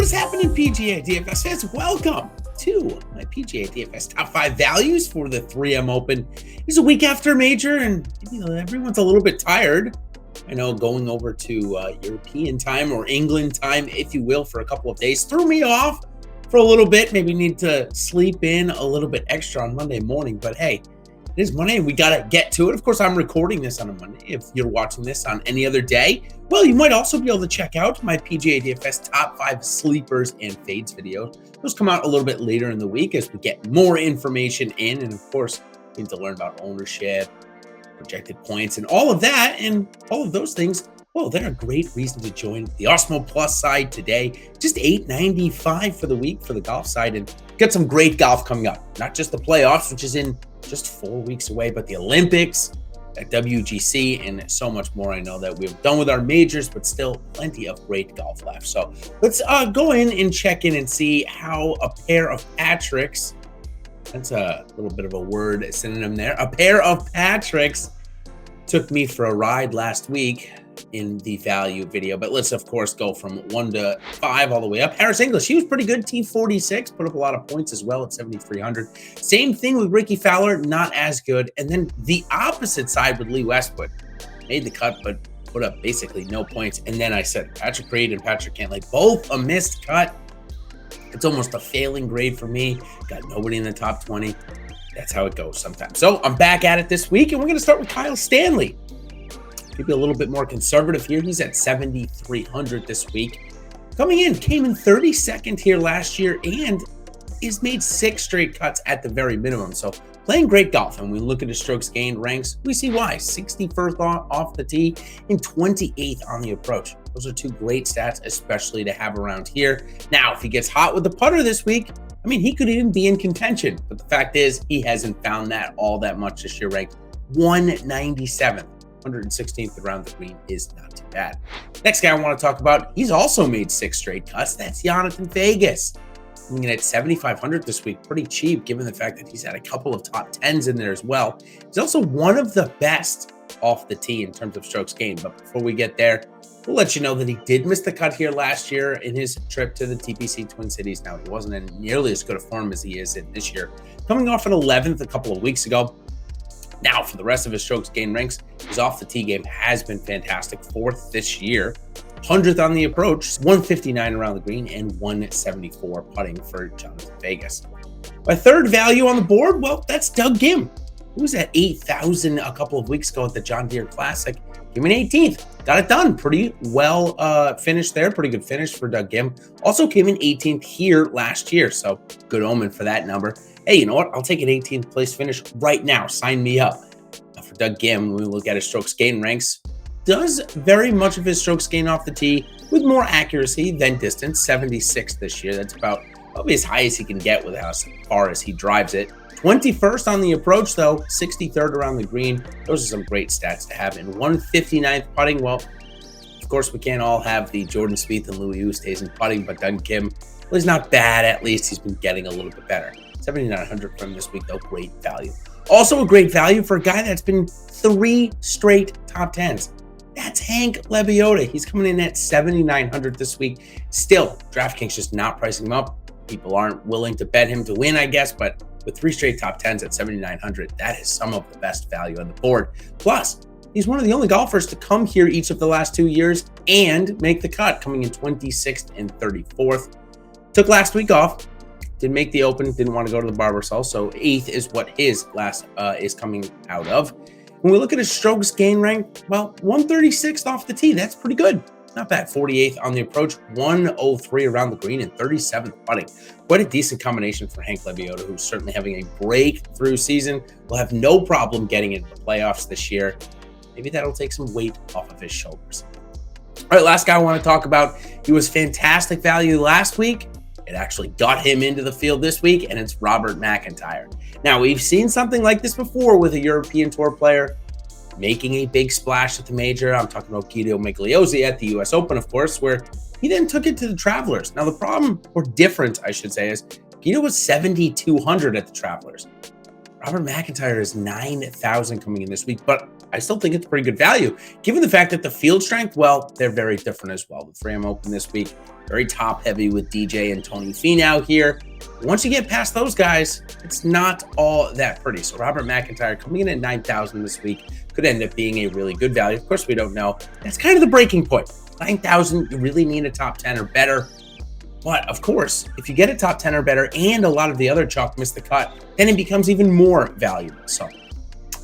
What is happening, PGA DFS fans? Welcome to my PGA DFS top 5 values for the 3M Open. It's a week after a major, and everyone's a little bit tired. I know going over to European time or England time, if you will, for a couple of days threw me off for a little bit. Maybe need to sleep in a little bit extra on Monday morning, but hey, it is Monday and we got to get to it. Of course, I'm recording this on a Monday. If you're watching this on any other day, well, you might also be able to check out my PGA DFS top 5 sleepers and fades videos. Those come out a little bit later in the week as we get more information in. And of course, we need to learn about ownership, projected points, and all of that. And all of those things, well, they're a great reason to join the Awesemo Plus side today. Just $8.95 for the week for the golf side. And got some great golf coming up. Not just the playoffs, which is in just 4 weeks away, but the Olympics, at WGC, and so much more. I know that we've done with our majors, but still plenty of great golf left. So let's go in and check in and see how a pair of Patricks, that's a little bit of a word synonym there, a pair of Patricks took me for a ride last week in the value video. But let's, of course, go from 1 to 5 all the way up. Harris English, he was pretty good. T46, put up a lot of points as well at 7,300. Same thing with Ricky Fowler, not as good. And then the opposite side with Lee Westwood. Made the cut, but put up basically no points. And then I said Patrick Reed and Patrick Cantlay, both a missed cut. It's almost a failing grade for me. Got nobody in the top 20. That's how it goes sometimes. So I'm back at it this week, and we're going to start with Kyle Stanley. Maybe a little bit more conservative here. He's at 7,300 this week. Coming in, came in 32nd here last year and has made 6 straight cuts at the very minimum. So playing great golf. And when we look at his strokes gained ranks, we see why. 61st off the tee and 28th on the approach. Those are 2 great stats, especially to have around here. Now, if he gets hot with the putter this week, I mean, he could even be in contention. But the fact is, he hasn't found that all that much this year. Ranked 197th. 116th around the green is not too bad. Next guy I want to talk about, he's also made 6 straight cuts. That's Jonathan Vegas. Coming in at 7,500 this week. Pretty cheap given the fact that he's had a couple of top 10s in there as well. He's also one of the best off the tee in terms of strokes gained. But before we get there, we'll let you know that he did miss the cut here last year in his trip to the TPC Twin Cities. Now, he wasn't in nearly as good a form as he is in this year. Coming off an 11th a couple of weeks ago. Now, for the rest of his strokes gained ranks, his off the tee game has been fantastic. 4th this year, 100th on the approach, 159 around the green, and 174 putting for Jonathan Vegas. My third value on the board, well, that's Doug Ghim. He was at 8,000 a couple of weeks ago at the John Deere Classic. Came in 18th. Got it done. Pretty well finished there. Pretty good finish for Doug Ghim. Also came in 18th here last year, so good omen for that number. Hey, you know what? I'll take an 18th place finish right now. Sign me up. For Doug Ghim, when we look at his strokes gain ranks, does very much of his strokes gain off the tee with more accuracy than distance. 76th this year. That's about probably as high as he can get with how far as he drives it. 21st on the approach, though. 63rd around the green. Those are some great stats to have. And 159th putting. Well, of course, we can't all have the Jordan Spieth and Louis Oosthuizen putting, but Doug Ghim, well, he's not bad. At least he's been getting a little bit better. 7,900 from this week, though. Great value. Also a great value for a guy that's been 3 straight top 10s. That's Hank Leviota. He's coming in at 7,900 this week. Still, DraftKings just not pricing him up. People aren't willing to bet him to win, I guess, but with 3 straight top 10s at 7,900, that is some of the best value on the board. Plus, he's one of the only golfers to come here each of the last 2 years and make the cut, coming in 26th and 34th. Took last week off. Didn't make the Open, didn't want to go to the Barbasol, so 8th is what his last is coming out of. When we look at his strokes gain rank, well, 136th off the tee, that's pretty good. Not bad. 48th on the approach, 103 around the green, and 37th putting. Quite a decent combination for Hank Leviota, who's certainly having a breakthrough season. Will have no problem getting into the playoffs this year. Maybe that'll take some weight off of his shoulders. All right, last guy I want to talk about. He was fantastic value last week. It actually got him into the field this week, and it's Robert McIntyre. Now, we've seen something like this before with a European Tour player making a big splash at the major. I'm talking about Guido Migliozzi at the US Open, of course, where he then took it to the Travelers. Now, the problem, or difference, I should say, is Guido was 7,200 at the Travelers. Robert McIntyre is 9,000 coming in this week, but I still think it's pretty good value, given the fact that the field strength, well, they're very different as well. The 3M Open this week, very top-heavy with DJ and Tony Finau here. Once you get past those guys, it's not all that pretty. So Robert McIntyre coming in at 9,000 this week could end up being a really good value. Of course, we don't know. That's kind of the breaking point. 9,000, you really need a top 10 or better. But of course, if you get a top 10 or better and a lot of the other chalk miss the cut, then it becomes even more valuable. So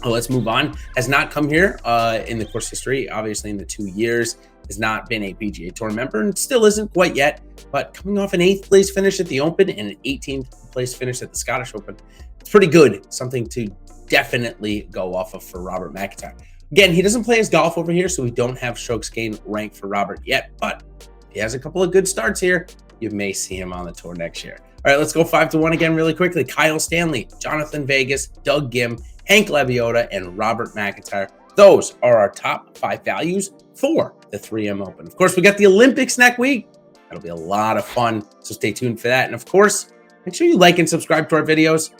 let's move on. Has not come here in the course history, obviously in the 2 years, has not been a PGA Tour member and still isn't quite yet. But coming off an 8th place finish at the Open and an 18th place finish at the Scottish Open, it's pretty good. Something to definitely go off of for Robert McIntyre. Again, he doesn't play his golf over here, so we don't have strokes gained ranked for Robert yet, but he has a couple of good starts here. You may see him on the tour next year. All right, let's go 5-1 again really quickly. Kyle Stanley, Jonathan Vegas, Doug Ghim, Hank Leviota, and Robert McIntyre. Those are our top 5 values for the 3M Open. Of course, we got the Olympics next week. That'll be a lot of fun, so stay tuned for that. And of course, make sure you like and subscribe to our videos.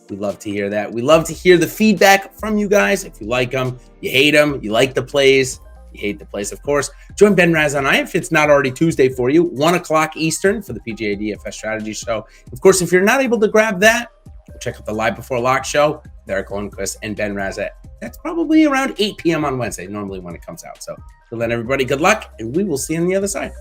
We love to hear that. We love to hear the feedback from you guys. If you like them, you hate them, you like the plays, you hate the plays, of course. Join Ben Raz on if it's not already Tuesday for you, 1 o'clock Eastern for the PGA DFS strategy show. Of course, if you're not able to grab that, check out the Live Before Lock show, Derek Lundquist and Ben Razat. That's probably around 8 p.m. on Wednesday, normally when it comes out. So, till then, everybody, good luck, and we will see you on the other side.